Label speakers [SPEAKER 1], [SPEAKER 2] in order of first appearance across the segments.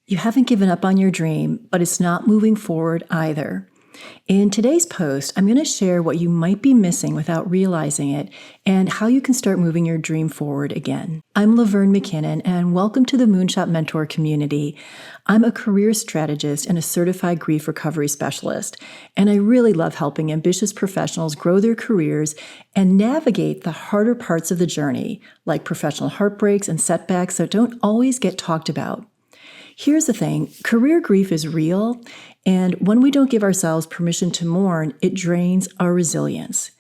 [SPEAKER 1] You haven't given up on your dream, but it's not moving forward either. In today's post, I'm going to share what you might be missing without realizing it and how you can start moving your dream forward again. I'm Laverne McKinnon, and welcome to the Moonshot Mentor community. I'm a career strategist and a certified grief recovery specialist, and I really love helping ambitious professionals grow their careers and navigate the harder parts of the journey, like professional heartbreaks and setbacks that don't always get talked about. Here's the thing, career grief is real, and when we don't give ourselves permission to mourn, it drains our resilience.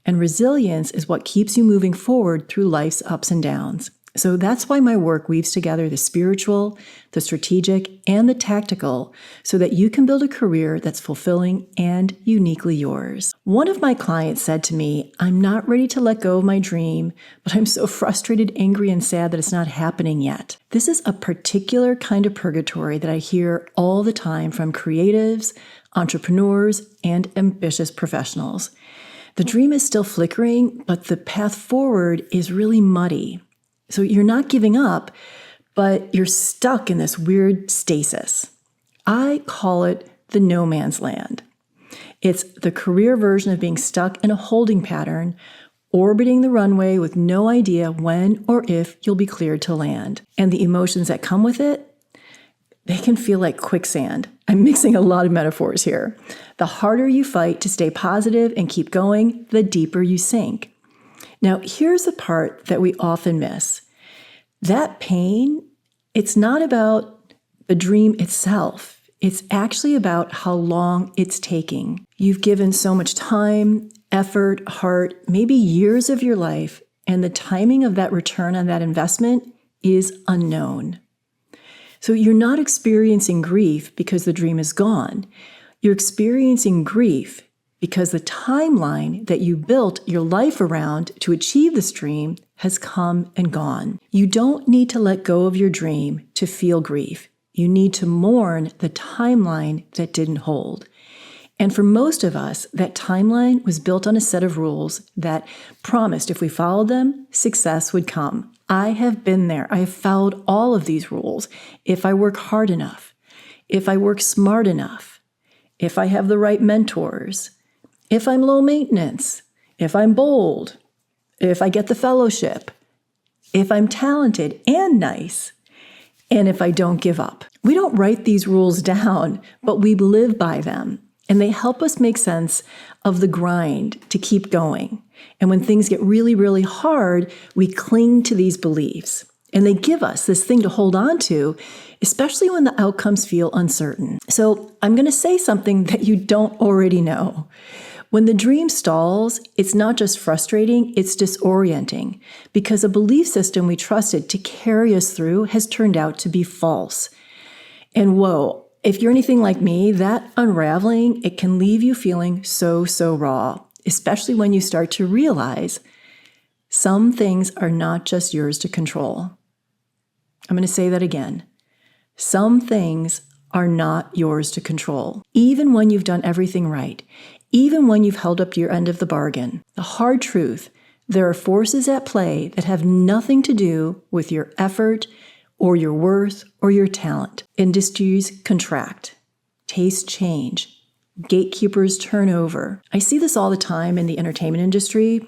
[SPEAKER 1] And resilience is what keeps you moving forward through life's ups and downs. So that's why my work weaves together the spiritual, the strategic, and the tactical so that you can build a career that's fulfilling and uniquely yours. One of my clients said to me, "I'm not ready to let go of my dream, but I'm so frustrated, angry, and sad that it's not happening yet." This is a particular kind of purgatory that I hear all the time from creatives, entrepreneurs, and ambitious professionals. The dream is still flickering, but the path forward is really muddy. So you're not giving up, but you're stuck in this weird stasis. I call it the no man's land. It's the career version of being stuck in a holding pattern, orbiting the runway with no idea when or if you'll be cleared to land. And the emotions that come with it, they can feel like quicksand. I'm mixing a lot of metaphors here. The harder you fight to stay positive and keep going, the deeper you sink. Now, here's the part that we often miss. That pain, it's not about the dream itself. It's actually about how long it's taking. You've given so much time, effort, heart, maybe years of your life, and the timing of that return on that investment is unknown. So you're not experiencing grief because the dream is gone. You're experiencing grief because the timeline that you built your life around to achieve this dream has come and gone. You don't need to let go of your dream to feel grief. You need to mourn the timeline that didn't hold. And for most of us, that timeline was built on a set of rules that promised if we followed them, success would come. I have been there. I have followed all of these rules. If I work hard enough, if I work smart enough, if I have the right mentors, if I'm low maintenance, if I'm bold, if I get the fellowship, if I'm talented and nice, and if I don't give up. We don't write these rules down, but we live by them, and they help us make sense of the grind to keep going. And when things get really, really hard, we cling to these beliefs, and they give us this thing to hold on to, especially when the outcomes feel uncertain. So I'm going to say something that you don't already know. When the dream stalls, it's not just frustrating, it's disorienting because a belief system we trusted to carry us through has turned out to be false. And whoa, if you're anything like me, that unraveling, it can leave you feeling so raw, especially when you start to realize some things are not just yours to control. I'm going to say that again. Some things are not yours to control, even when you've done everything right. Even when you've held up your end of the bargain. The hard truth, there are forces at play that have nothing to do with your effort or your worth or your talent. Industries contract. Tastes change. Gatekeepers turn over. I see this all the time in the entertainment industry.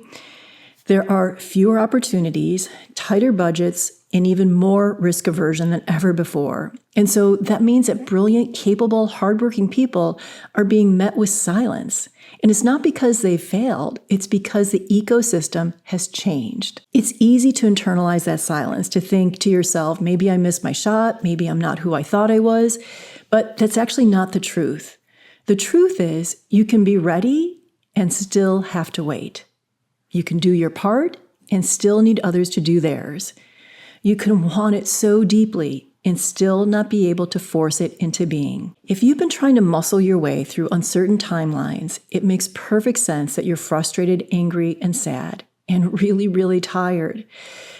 [SPEAKER 1] There are fewer opportunities, tighter budgets, and even more risk aversion than ever before. And so that means that brilliant, capable, hardworking people are being met with silence. And it's not because they failed, it's because the ecosystem has changed. It's easy to internalize that silence, to think to yourself, maybe I missed my shot, maybe I'm not who I thought I was, but that's actually not the truth. The truth is you can be ready and still have to wait. You can do your part and still need others to do theirs. You can want it so deeply and still not be able to force it into being. If you've been trying to muscle your way through uncertain timelines, it makes perfect sense that you're frustrated, angry, and sad, and really, really tired,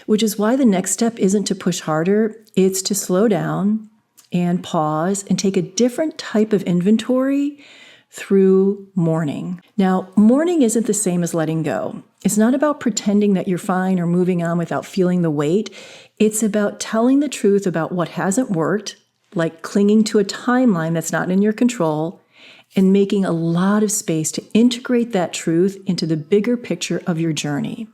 [SPEAKER 1] which is why the next step isn't to push harder, it's to slow down and pause and take a different type of inventory through mourning. Now, mourning isn't the same as letting go. It's not about pretending that you're fine or moving on without feeling the weight. It's about telling the truth about what hasn't worked like clinging to a timeline that's not in your control, and making a lot of space to integrate that truth into the bigger picture of your journey.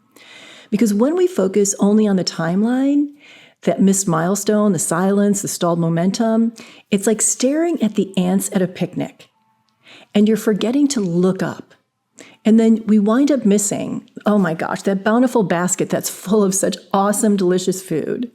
[SPEAKER 1] Because when we focus only on the timeline, that missed milestone, the silence, the stalled momentum, it's like staring at the ants at a picnic, and you're forgetting to look up. And then we wind up missing, oh my gosh, that bountiful basket that's full of such awesome, delicious food.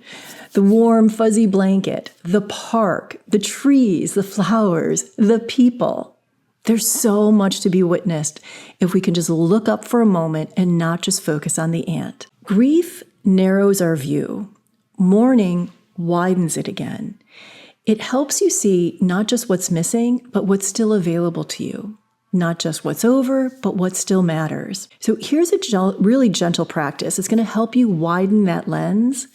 [SPEAKER 1] The warm, fuzzy blanket, the park, the trees, the flowers, the people. There's so much to be witnessed if we can just look up for a moment and not just focus on the ant. Grief narrows our view. Mourning widens it again. It helps you see not just what's missing, but what's still available to you. Not just what's over, but what still matters. So here's a really gentle practice. It's going to help you widen that lens.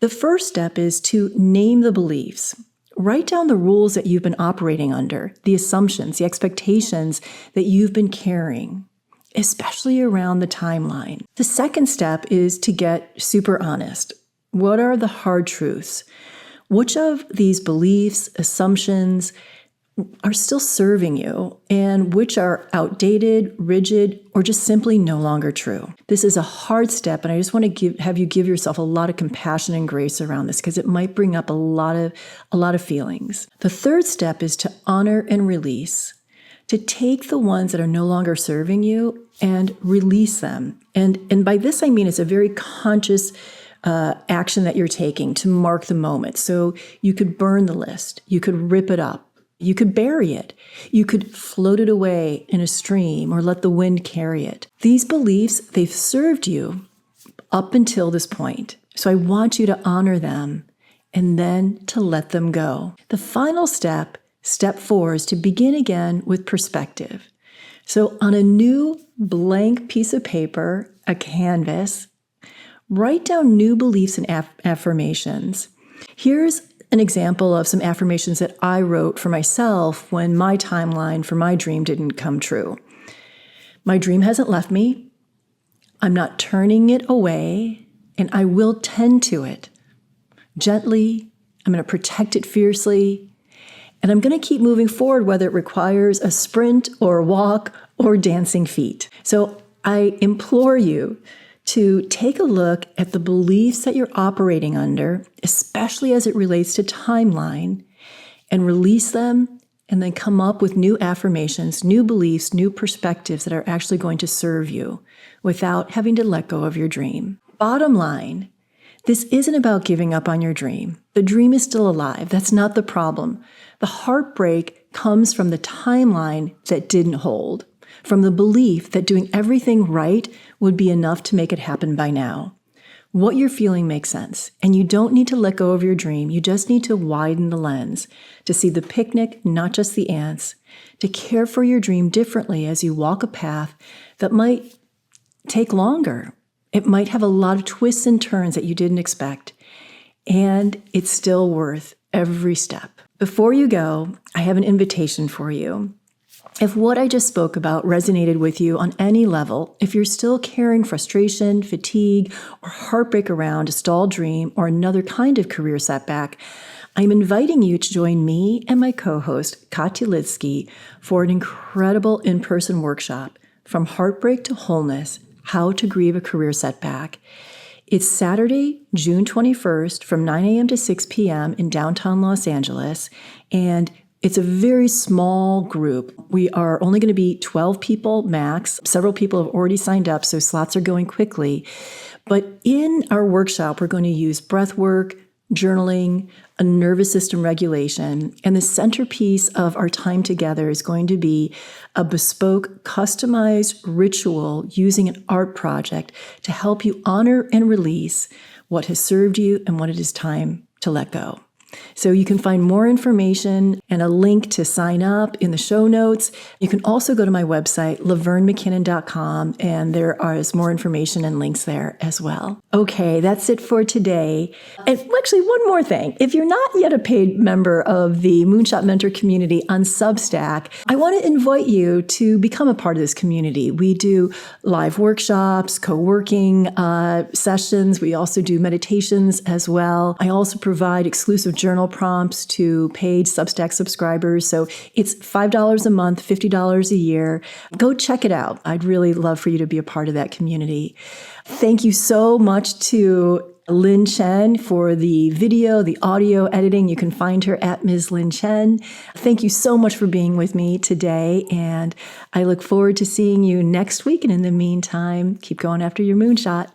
[SPEAKER 1] The first step is to name the beliefs. Write down the rules that you've been operating under, the assumptions, the expectations that you've been carrying, especially around the timeline. The second step is to get super honest. What are the hard truths? Which of these beliefs, assumptions, are still serving you, and which are outdated, rigid, or just simply no longer true? This is a hard step, and I just want to have you give yourself a lot of compassion and grace around this, because it might bring up a lot of feelings. The third step is to honor and release, to take the ones that are no longer serving you and release them. And by this I mean it's a very conscious action that you're taking to mark the moment. So you could burn the list, you could rip it up, you could bury it. You could float it away in a stream or let the wind carry it. These beliefs, they've served you up until this point. So I want you to honor them and then to let them go. The final step, step 4, is to begin again with perspective. So on a new blank piece of paper, a canvas, write down new beliefs and affirmations. Here's an example of some affirmations that I wrote for myself when my timeline for my dream didn't come true. My dream hasn't left me. I'm not turning it away, and I will tend to it gently. I'm going to protect it fiercely, and I'm going to keep moving forward, whether it requires a sprint or a walk or dancing feet. So I implore you to take a look at the beliefs that you're operating under, especially as it relates to timeline, and release them, and then come up with new affirmations, new beliefs, new perspectives that are actually going to serve you without having to let go of your dream. Bottom line, this isn't about giving up on your dream. The dream is still alive. That's not the problem. The heartbreak comes from the timeline that didn't hold, from the belief that doing everything right would be enough to make it happen by now. What you're feeling makes sense, and you don't need to let go of your dream. You just need to widen the lens to see the picnic, not just the ants, to care for your dream differently as you walk a path that might take longer. It might have a lot of twists and turns that you didn't expect, and it's still worth every step. Before you go, I have an invitation for you. If what I just spoke about resonated with you on any level, if you're still carrying frustration, fatigue, or heartbreak around a stalled dream or another kind of career setback, I'm inviting you to join me and my co-host, Katya Litsky, for an incredible in-person workshop, From Heartbreak to Wholeness, How to Grieve a Career Setback. It's Saturday, June 21st from 9 a.m. to 6 p.m. in downtown Los Angeles, and it's a very small group. We are only going to be 12 people max. Several people have already signed up, so slots are going quickly. But in our workshop, we're going to use breath work, journaling, a nervous system regulation, and the centerpiece of our time together is going to be a bespoke, customized ritual using an art project to help you honor and release what has served you and what it is time to let go. So you can find more information and a link to sign up in the show notes. You can also go to my website, LaverneMcKinnon.com, and there is more information and links there as well. Okay, that's it for today. And actually, one more thing. If you're not yet a paid member of the Moonshot Mentor community on Substack, I want to invite you to become a part of this community. We do live workshops, co-working sessions. We also do meditations as well. I also provide exclusive journal prompts to paid Substack subscribers. So it's $5 a month, $50 a year. Go check it out. I'd really love for you to be a part of that community. Thank you so much to Lynn Chen for the video, the audio editing. You can find her at Ms. Lynn Chen. Thank you so much for being with me today, and I look forward to seeing you next week. And in the meantime, keep going after your moonshot.